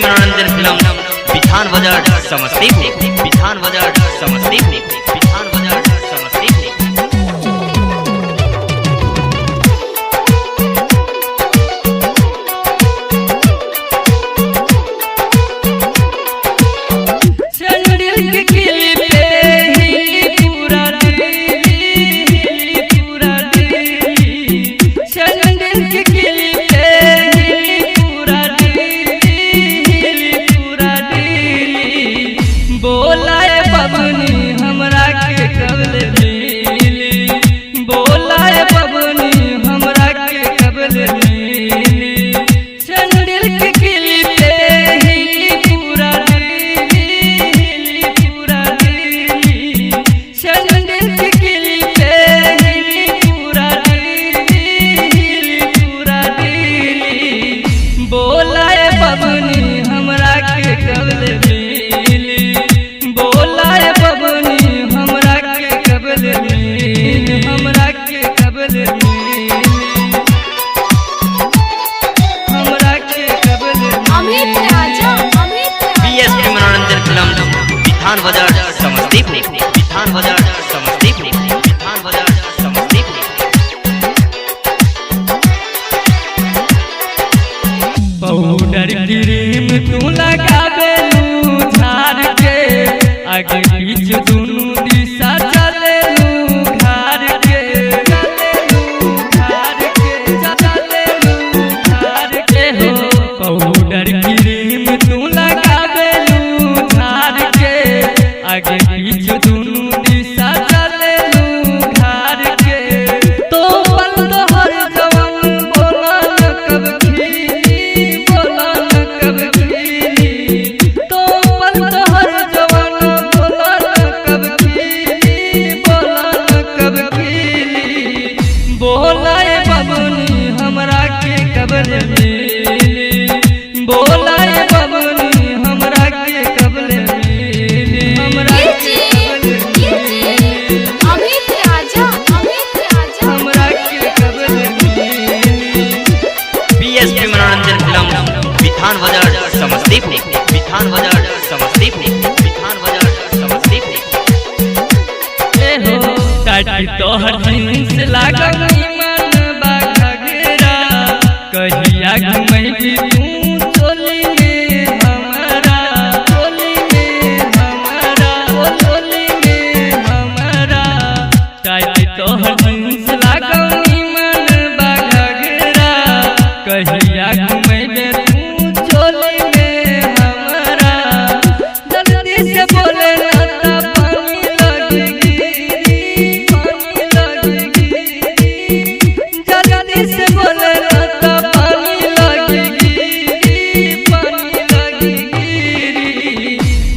मनोरंजन फिल्म बिथान बाजार समस्तीपुर, बिथान बाजार समस्तीपुर, बिथान बाजार समस्तीपुर। बिथान बाजार समस्तीपुर, बिथान बाजार समस्तीपुर, बिथान बाजार समस्तीपुर। पाउडर क्रीम तू लगावेलू झाड़ के, आगे पीछे दोनों दिशा चलेलू घर के, चलेलू घर के हो। पाउडर क्रीम तू लगावेलू झाड़ के, आगे पीछे दोनों दिशा चलेलू घर के। तो पल हर जवान बोला न कब खीली, बोला न कब खीली। तो पल हर जवान बोला न कब खीली, बोला न कब खीली। बोला ए बबुनी हमरा के कबल मिली, बोला ए बबुनी हमरा के कबल मिली, हमरा के कबल मिली, हमरा के कबल मिली। बीएसपी मनोरंजन फिल्म बिथान बाजार समस्तीपुर, बिथान बाजार समस्तीपुर, बिथान बाजार समस्तीपुर। ए हो टाटी तोहर जींस लागल मन बाघेरा, कहिया घुमैबी तू चोली में हमरा, चोली में हमरा, चोली में हमरा। टाटी तोहर जींस लागल मन बाघेरा, कहिया घुमैबे तू चोली में हमरा। जल्दी से बोले ना त पानी लगेगी, पानी लगेगी। जल्दी से बोले ना त पानी लगेगी, पानी लगेगी।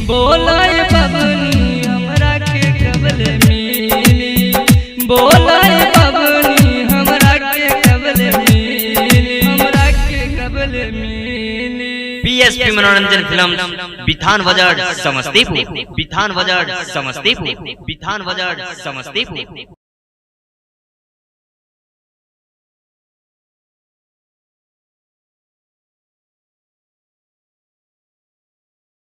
बोला ए बबुनी हमरा के कबल मिली, बोला ए बबुनी हमरा के कबल मिली, हमरा के कबल मिली। बीएसपी मनोरंजन फिल्म बिथान बाजार समस्तीपुर, बिथान बाजार समस्तीपुर, बिथान बाजार समस्तीपुर।